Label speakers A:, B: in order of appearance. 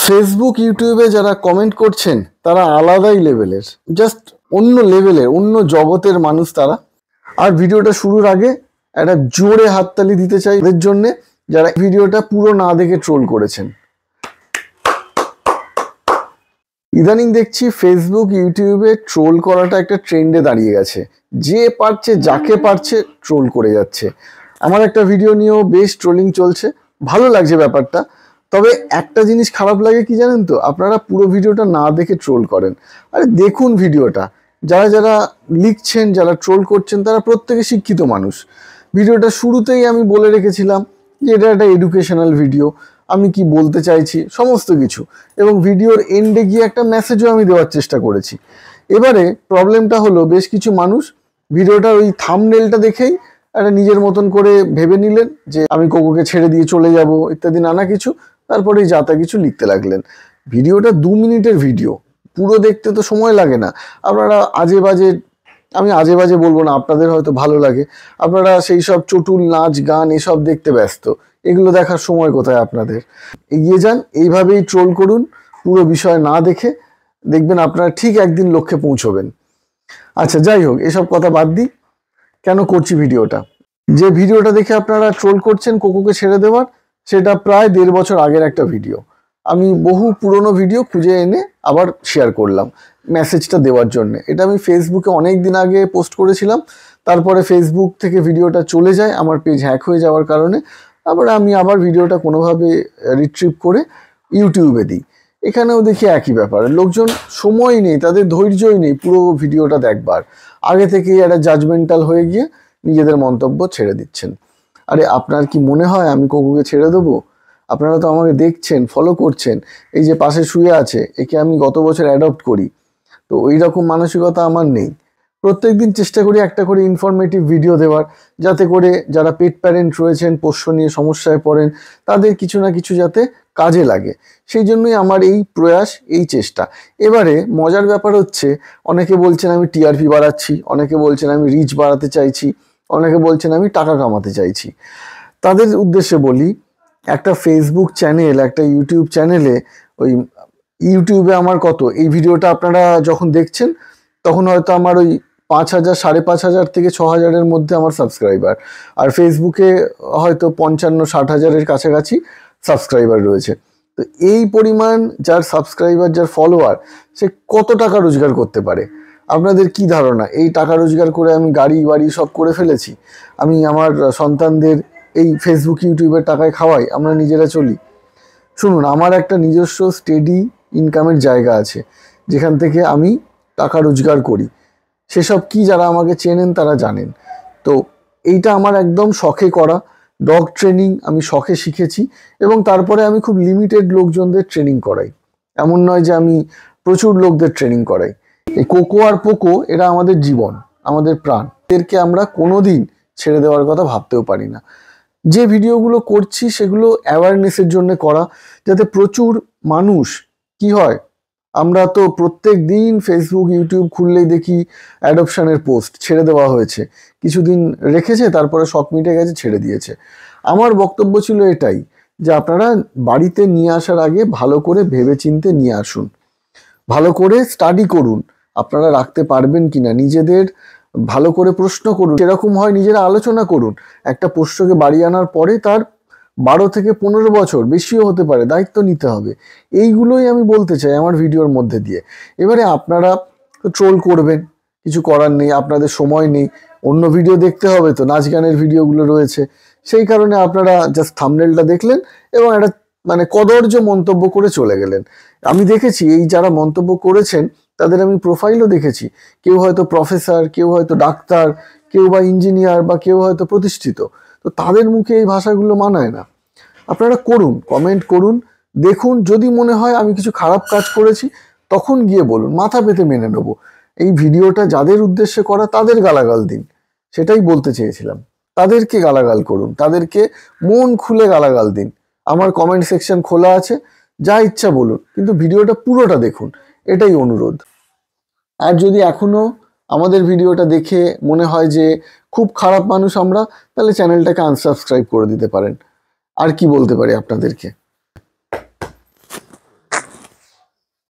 A: Facebook ইউটিউবে যারা comment করছেন তারা আলাদাই লেভেলের, জাস্ট অন্য লেভেলের, অন্য জগতের মানুষ তারা। আর ভিডিওটা শুরুর আগে একটা জোরে হাততালি দিতে চাই এদের জন্যে যারা ভিডিওটা পুরো না দেখে ট্রোল করেছেন। ইদানিং দেখছি ফেসবুক ইউটিউবে ট্রোল করাটা একটা ট্রেন্ডে দাঁড়িয়ে গেছে, যে পারছে যাকে পারছে ট্রোল করে যাচ্ছে। আমার একটা ভিডিও নিয়েও বেশ ট্রোলিং চলছে, ভালো লাগছে ব্যাপারটা। তবে একটা জিনিস খারাপ লাগে কি জানেন তো, আপনারা পুরো ভিডিওটা না দেখে ট্রোল করেন। আরে দেখুন ভিডিওটা, যারা যারা লিখছেন, যারা ট্রোল করছেন তারা প্রত্যেকে শিক্ষিত মানুষ। ভিডিওটা শুরুতেই আমি বলে রেখেছিলাম যে এটা একটা এডুকেশনাল ভিডিও, আমি কি বলতে চাইছি সমস্ত কিছু, এবং ভিডিওর এন্ডে গিয়ে একটা মেসেজও আমি দেওয়ার চেষ্টা করেছি। এবারে প্রবলেমটা হলো, বেশ কিছু মানুষ ভিডিওটার ওই থাম্বনেলটা দেখেই একটা নিজের মতন করে ভেবে নিলেন যে আমি কোকোকে ছেড়ে দিয়ে চলে যাব ইত্যাদি নানা কিছু, তারপরে যা তা কিছু লিখতে লাগলেন। ভিডিওটা 2 মিনিটের ভিডিও, পুরো দেখতে তো সময় লাগে না। আপনারা আজে বাজে, আমি আজে বাজে বলবো না, আপনাদের হয়তো ভালো লাগে, আপনারা সেই সব চটুল নাচ গান এসব দেখতে ব্যস্ত, এগুলো দেখার সময় কোথায় আপনাদের। এগিয়ে যান, এইভাবেই ট্রোল করুন পুরো বিষয় না দেখে, দেখবেন আপনারা ঠিক একদিন লক্ষ্যে পৌঁছবেন। আচ্ছা যাই হোক, এসব কথা বাদ দিই। কেন করছি ভিডিওটা, যে ভিডিওটা দেখে আপনারা ট্রোল করছেন কোকোকে ছেড়ে দেওয়ার, সেটা প্রায় 1.5 বছর আগের একটা ভিডিও। আমি বহু পুরনো ভিডিও খুঁজে এনে আবার শেয়ার করলাম মেসেজটা দেওয়ার জন্য। এটা আমি ফেসবুকে অনেক দিন আগে পোস্ট করেছিলাম, তারপরে ফেসবুক থেকে ভিডিওটা চলে যায় আমার পেজ হ্যাক হয়ে যাওয়ার কারণে। তারপরে আমি আবার ভিডিওটা কোনোভাবে রিট্রিভ করে ইউটিউবে দিই। এখানেও দেখি একই ব্যাপার, লোকজন সময় নেই, তাদের ধৈর্যই নেই পুরো ভিডিওটা দেখবার, আগে থেকেই একটা জাজমেন্টাল হয়ে গিয়ে নিজেদের মন্তব্য ছেড়ে দিচ্ছেন। আরে আপনার কি মনে হয় আমি কোকোকে ছেড়ে দেবো? আপনারা তো আমাকে দেখছেন, ফলো করছেন, এই যে পাশে শুয়ে আছে একে আমি গত বছর অ্যাডপ্ট করি, তো ওই রকম মানসিকতা আমার নেই। প্রত্যেকদিন চেষ্টা করি একটা করে ইনফরমেটিভ ভিডিও দেওয়ার, যাতে করে যারা পেট প্যারেন্ট রয়েছেন, পোষ্য নিয়ে সমস্যায় পড়েন, তাদের কিছু না কিছু যাতে কাজে লাগে। সেই জন্যই আমার এই প্রয়াস, এই চেষ্টা। এবারে মজার ব্যাপার হচ্ছে, অনেকে বলছেন আমি টিআরপি বাড়াচ্ছি, অনেকে বলছেন আমি রিচ বাড়াতে চাইছি, অনেকে বলছেন আমি টাকা কামাতে চাইছি। তাদের উদ্দেশ্যে বলি, একটা ফেসবুক চ্যানেল, একটা ইউটিউব চ্যানেলে, ওই ইউটিউবে আমার কত, এই ভিডিওটা আপনারা যখন দেখছেন তখন হয়তো আমার ওই 5,000, 5,500 থেকে 6,000-এর মধ্যে আমার সাবস্ক্রাইবার, আর ফেসবুকে হয়তো 55-60,000-এর কাছাকাছি সাবস্ক্রাইবার রয়েছে। তো এই পরিমাণ যার সাবস্ক্রাইবার, যার ফলোয়ার, সে কত টাকা রোজগার করতে পারে? আপনাদের কি ধারণা? এই টাকা রোজগার করে আমি গাড়ি বাড়ি সব করে ফেলেছি, আমি আমার সন্তানদের এই ফেসবুক ইউটিউবের টাকায় খাওয়াই, আমরা নিজেরা চলি? শুনুন, আমার একটা নিজস্ব স্টেডি ইনকামের জায়গা আছে, যেখান থেকে আমি টাকা রোজগার করি। সেসব কি যারা আমাকে চেনেন তারা জানেন। তো এইটা আমার একদম শখে করা। ডগ ট্রেনিং আমি শখে শিখেছি, এবং তারপরে আমি খুব লিমিটেড লোকজনদের ট্রেনিং করাই, এমন নয় যে আমি প্রচুর লোকদের ট্রেনিং করাই। এই কোকো আর পোকো এরা আমাদের জীবন, আমাদের প্রাণ, এদেরকে আমরা কোনোদিন ছেড়ে দেওয়ার কথা ভাবতেও পারি না। যে ভিডিওগুলো করছি সেগুলো অ্যাওয়ারনেসের জন্য করা, যাতে প্রচুর মানুষ, কি হয়, আমরা তো প্রত্যেক দিন ফেসবুক ইউটিউব খুললেই দেখি অ্যাডপশনের পোস্ট ছেড়ে দেওয়া হয়েছে, কিছুদিন রেখেছে তারপরে শখ মিটে গেছে ছেড়ে দিয়েছে। আমার বক্তব্য ছিল এটাই, যে আপনারা বাড়িতে নিয়ে আসার আগে ভালো করে ভেবেচিন্তে নিয়ে আসুন, ভালো করে স্টাডি করুন আপনারা রাখতে পারবেন কিনা, নিজেদের ভালো করে প্রশ্ন করুন, সেরকম হয় নিজেরা আলোচনা করুন। একটা পোষ্যকে বাড়ি আনার পরে তার 12 থেকে 15 বছর, বেশিও হতে পারে, দায়িত্ব নিতে হবে। এইগুলোই আমি বলতে চাই আমার ভিডিওর মধ্যে দিয়ে। এবারে আপনারা ট্রোল করবেন, কিছু করার নেই, আপনাদের সময় নেই, অন্য ভিডিও দেখতে হবে, তো নাচ গানের ভিডিওগুলো রয়েছে, সেই কারণে আপনারা জাস্ট থাম্বনেলটা দেখলেন এবং একটা মানে কদর্য মন্তব্য করে চলে গেলেন। আমি দেখেছি এই যারা মন্তব্য করেছেন তাদের আমি প্রোফাইলও দেখেছি, কেউ হয়তো প্রফেসর, কেউ হয়তো ডাক্তার, কেউ বা ইঞ্জিনিয়ার, বা কেউ হয়তো প্রতিষ্ঠিত। তো তাদের মুখে এই ভাষাগুলো মানায় না। আপনারা করুন, কমেন্ট করুন, দেখুন, যদি মনে হয় আমি কিছু খারাপ কাজ করেছি তখন গিয়ে বলুন, মাথা পেতে মেনে নেবো। এই ভিডিওটা যাদের উদ্দেশ্যে করা তাদের গালাগাল দিন, সেটাই বলতে চেয়েছিলাম। তাদেরকে গালাগাল করুন, তাদেরকে মন খুলে গালাগাল দিন। আমার কমেন্ট সেকশন খোলা আছে, যা ইচ্ছা বলুন, কিন্তু ভিডিওটা পুরোটা দেখুন, এটাই অনুরোধ। আর যদি এখনো আমাদের ভিডিওটা দেখে মনে হয় যে খুব খারাপ মানুষ আমরা, তাহলে চ্যানেলটাকে আনসাবস্ক্রাইব করে দিতে পারেন। আর কি বলতে পারি আপনাদেরকে।